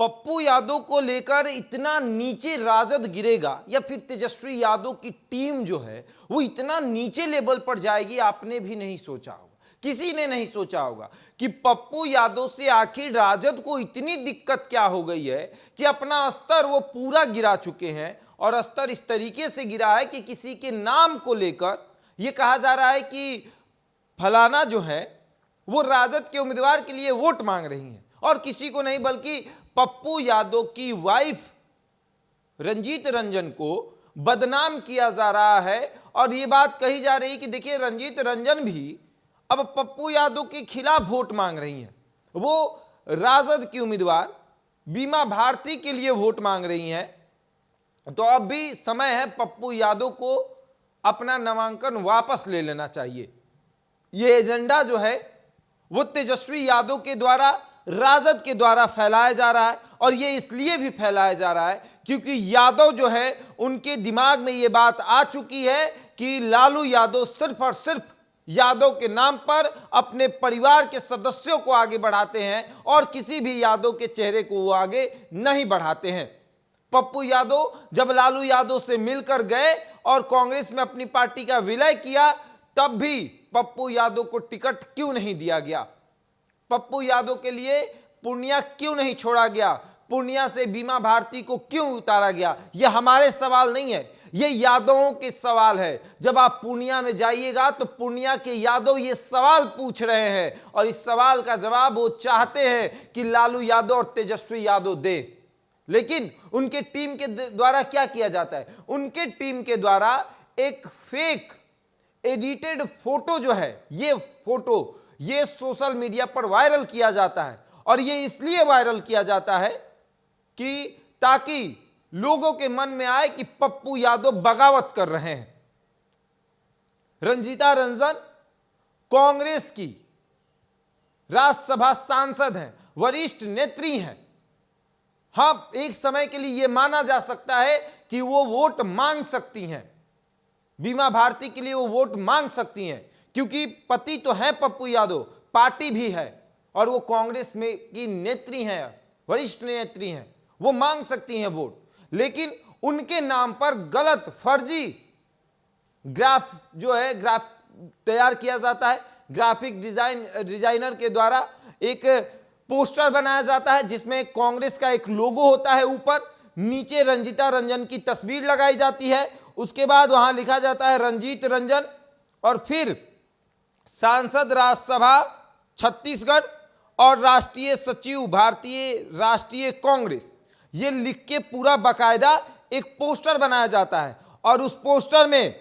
पप्पू यादव को लेकर इतना नीचे राजद गिरेगा या फिर तेजस्वी यादव की टीम जो है वो इतना नीचे लेवल पर जाएगी, आपने भी नहीं सोचा होगा, किसी ने नहीं सोचा होगा कि पप्पू यादव से आखिर राजद को इतनी दिक्कत क्या हो गई है कि अपना स्तर वो पूरा गिरा चुके हैं। और स्तर इस तरीके से गिरा है कि किसी के नाम को लेकर ये कहा जा रहा है कि फलाना जो है वो राजद के उम्मीदवार के लिए वोट मांग रही हैं, और किसी को नहीं बल्कि पप्पू यादव की वाइफ रंजीत रंजन को बदनाम किया जा रहा है। और ये बात कही जा रही कि देखिए रंजीत रंजन भी अब पप्पू यादव के खिलाफ वोट मांग रही हैं, वो राजद की उम्मीदवार बीमा भारती के लिए वोट मांग रही हैं। तो अब भी समय है पप्पू यादव को अपना नामांकन वापस ले लेना चाहिए। ये एजेंडा जो है वो तेजस्वी यादव के द्वारा राजद के द्वारा फैलाया जा रहा है, और ये इसलिए भी फैलाया जा रहा है क्योंकि यादव जो है उनके दिमाग में ये बात आ चुकी है कि लालू यादव सिर्फ और सिर्फ यादव के नाम पर अपने परिवार के सदस्यों को आगे बढ़ाते हैं और किसी भी यादव के चेहरे को वो आगे नहीं बढ़ाते हैं। पप्पू यादव जब लालू यादव से मिलकर गए और कांग्रेस में अपनी पार्टी का विलय किया, तब भी पप्पू यादव को टिकट क्यों नहीं दिया गया? पप्पू यादव के लिए पूर्णिया क्यों नहीं छोड़ा गया? पूर्णिया से बीमा भारती को क्यों उतारा गया? यह हमारे सवाल नहीं है, ये यादवों के सवाल है। जब आप पूर्णिया में जाइएगा तो पूर्णिया के यादव ये सवाल पूछ रहे हैं, और इस सवाल का जवाब वो चाहते हैं कि लालू यादव और तेजस्वी यादव दे। लेकिन उनके टीम के द्वारा क्या किया जाता है? उनके टीम के द्वारा एक फेक एडिटेड फोटो जो है, ये फोटो ये सोशल मीडिया पर वायरल किया जाता है, और ये इसलिए वायरल किया जाता है कि ताकि लोगों के मन में आए कि पप्पू यादव बगावत कर रहे हैं। रंजीता रंजन कांग्रेस की राज्यसभा सांसद हैं, वरिष्ठ नेत्री हैं। हाँ, एक समय के लिए यह माना जा सकता है कि वो वोट मांग सकती हैं, बीमा भारती के लिए वो वोट मांग सकती हैं, क्योंकि पति तो है पप्पू यादव, पार्टी भी है, और वो कांग्रेस में की नेत्री हैं, वरिष्ठ नेत्री हैं, वो मांग सकती हैं वोट। लेकिन उनके नाम पर गलत फर्जी ग्राफ जो है ग्राफ तैयार किया जाता है। ग्राफिक डिजाइनर के द्वारा एक पोस्टर बनाया जाता है जिसमें कांग्रेस का एक लोगो होता है, ऊपर नीचे रंजीता रंजन की तस्वीर लगाई जाती है, उसके बाद वहां लिखा जाता है रंजीत रंजन, और फिर सांसद राज्यसभा छत्तीसगढ़ और राष्ट्रीय सचिव भारतीय राष्ट्रीय कांग्रेस, ये लिख के पूरा बाकायदा एक पोस्टर बनाया जाता है, और उस पोस्टर में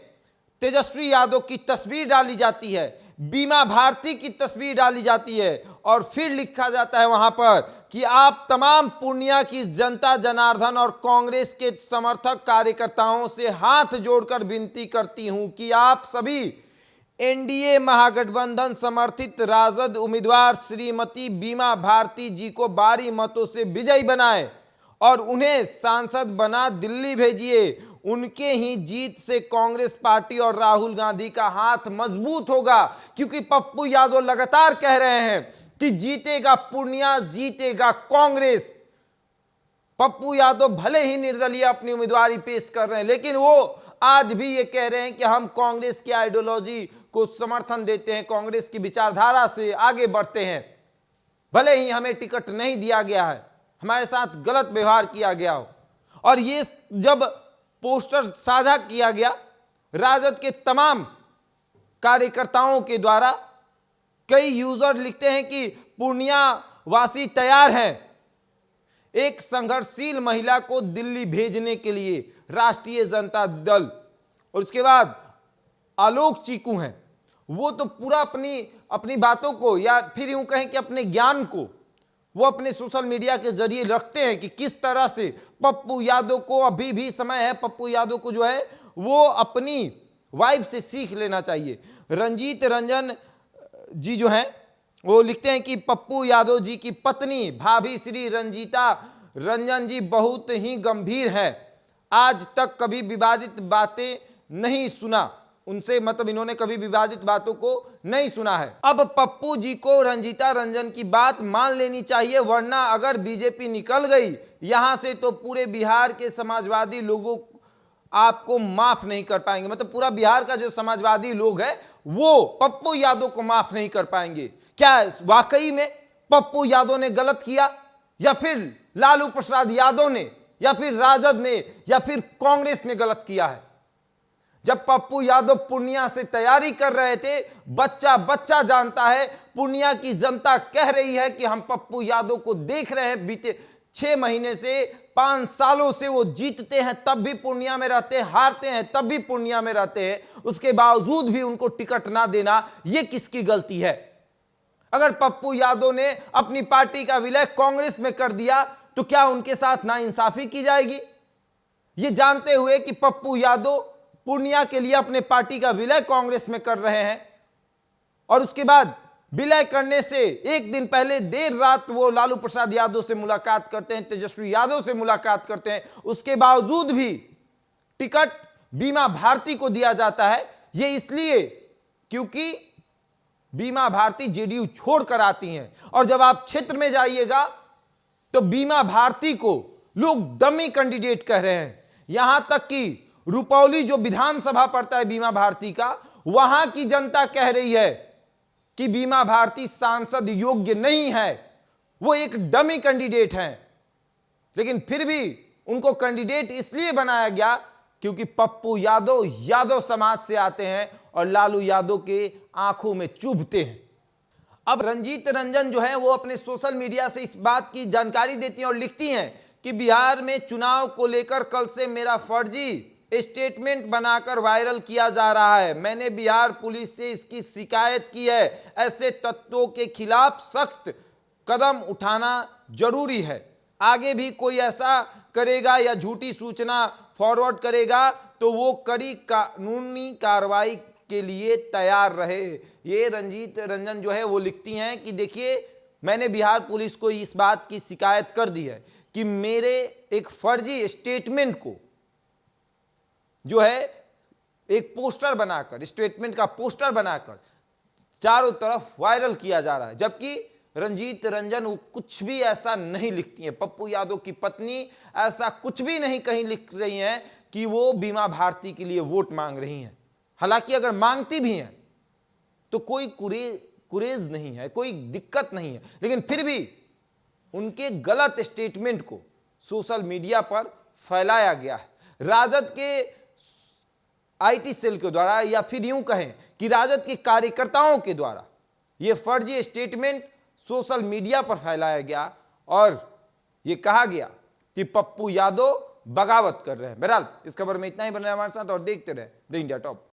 तेजस्वी यादव की तस्वीर डाली जाती है, बीमा भारती की तस्वीर डाली जाती है, और फिर लिखा जाता है वहां पर कि आप तमाम पूर्णिया की जनता जनार्दन और कांग्रेस के समर्थक कार्यकर्ताओं से हाथ जोड़कर विनती करती हूं कि आप सभी एनडीए महागठबंधन समर्थित राजद उम्मीदवार श्रीमती बीमा भारती जी को भारी मतों से विजयी बनाएं और उन्हें सांसद बना दिल्ली भेजिए। उनके ही जीत से कांग्रेस पार्टी और राहुल गांधी का हाथ मजबूत होगा, क्योंकि पप्पू यादव लगातार कह रहे हैं कि जीतेगा पूर्णिया, जीतेगा कांग्रेस। पप्पू यादव भले ही निर्दलीय अपनी उम्मीदवारी पेश कर रहे हैं, लेकिन वो आज भी ये कह रहे हैं कि हम कांग्रेस की आइडियोलॉजी को समर्थन देते हैं, कांग्रेस की विचारधारा से आगे बढ़ते हैं, भले ही हमें टिकट नहीं दिया गया है, हमारे साथ गलत व्यवहार किया गया हो। और ये जब पोस्टर साझा किया गया राजद के तमाम कार्यकर्ताओं के द्वारा, कई यूजर लिखते हैं कि पूर्णिया वासी तैयार हैं एक संघर्षशील महिला को दिल्ली भेजने के लिए, राष्ट्रीय जनता दल। और उसके बाद आलोक चीकू हैं, वो तो पूरा अपनी बातों को, या फिर यूं कहें कि अपने ज्ञान को वो अपने सोशल मीडिया के जरिए रखते हैं कि किस तरह से पप्पू यादव को, अभी भी समय है, पप्पू यादव को जो है वो अपनी वाइफ से सीख लेना चाहिए। रंजीत रंजन जी जो हैं वो लिखते हैं कि पप्पू यादव जी की पत्नी भाभी श्री रंजीता रंजन जी बहुत ही गंभीर है, आज तक कभी विवादित बातें नहीं सुना। उनसे मतलब इन्होंने कभी विवादित बातों को नहीं सुना है। अब पप्पू जी को रंजीता रंजन की बात मान लेनी चाहिए, वरना अगर बीजेपी निकल गई यहां से तो पूरे बिहार के समाजवादी लोगों आपको माफ नहीं कर पाएंगे। मतलब पूरा बिहार का जो समाजवादी लोग है वो पप्पू यादव को माफ नहीं कर पाएंगे। क्या वाकई में पप्पू यादव ने गलत किया, या फिर लालू प्रसाद यादव ने, या फिर राजद ने, या फिर कांग्रेस ने गलत किया है? जब पप्पू यादव पूर्णिया से तैयारी कर रहे थे, बच्चा बच्चा जानता है, पूर्णिया की जनता कह रही है कि हम पप्पू यादव को देख रहे हैं, बीते 6 महीने से 5 सालों से वो जीतते हैं तब भी पूर्णिया में रहते हैं, हारते हैं तब भी पूर्णिया में रहते हैं, उसके बावजूद भी उनको टिकट ना देना ये किसकी गलती है? अगर पप्पू यादव ने अपनी पार्टी का विलय कांग्रेस में कर दिया तो क्या उनके साथ नाइंसाफी की जाएगी? ये जानते हुए कि पप्पू यादव पूर्णिया के लिए अपने पार्टी का विलय कांग्रेस में कर रहे हैं, और उसके बाद विलय करने से एक दिन पहले देर रात वो लालू प्रसाद यादव से मुलाकात करते हैं, तेजस्वी यादव से मुलाकात करते हैं, उसके बावजूद भी टिकट बीमा भारती को दिया जाता है। ये इसलिए क्योंकि बीमा भारती जेडीयू छोड़कर आती हैं, और जब आप क्षेत्र में जाइएगा तो बीमा भारती को लोग डमी कैंडिडेट कह रहे हैं। यहां तक कि रुपौली जो विधानसभा पड़ता है बीमा भारती का, वहां की जनता कह रही है कि बीमा भारती सांसद योग्य नहीं है, वो एक डमी कैंडिडेट हैं। लेकिन फिर भी उनको कैंडिडेट इसलिए बनाया गया क्योंकि पप्पू यादव यादव समाज से आते हैं और लालू यादव के आंखों में चुभते हैं। अब रंजीत रंजन जो है वो अपने सोशल मीडिया से इस बात की जानकारी देती हैं और लिखती हैं कि बिहार में चुनाव को लेकर कल से मेरा फर्जी स्टेटमेंट बनाकर वायरल किया जा रहा है। मैंने बिहार पुलिस से इसकी शिकायत की है। ऐसे तत्वों के खिलाफ सख्त कदम उठाना जरूरी है। आगे भी कोई ऐसा करेगा या झूठी सूचना फॉरवर्ड करेगा तो वो कड़ी कानूनी कार्रवाई के लिए तैयार रहे। ये रंजीत रंजन जो है वो लिखती हैं कि देखिए, मैंने बिहार पुलिस को इस बात की शिकायत कर दी है कि मेरे एक फर्जी स्टेटमेंट को जो है एक पोस्टर बनाकर, स्टेटमेंट का पोस्टर बनाकर चारों तरफ वायरल किया जा रहा है, जबकि रंजीत रंजन वो कुछ भी ऐसा नहीं लिखती हैं। पप्पू यादव की पत्नी ऐसा कुछ भी नहीं कहीं लिख रही हैं कि वो बीमा भारती के लिए वोट मांग रही हैं। हालांकि अगर मांगती भी हैं तो कोई कुरेज नहीं है, कोई दिक्कत नहीं है, लेकिन फिर भी उनके गलत स्टेटमेंट को सोशल मीडिया पर फैलाया गया है। राजद के आईटी सेल के द्वारा, या फिर यूं कहें कि राजद के कार्यकर्ताओं के द्वारा यह फर्जी स्टेटमेंट सोशल मीडिया पर फैलाया गया और यह कहा गया कि पप्पू यादव बगावत कर रहे हैं। बहरहाल इस खबर में इतना ही। बने रहे हमारे साथ और देखते रहे द इंडिया टॉप।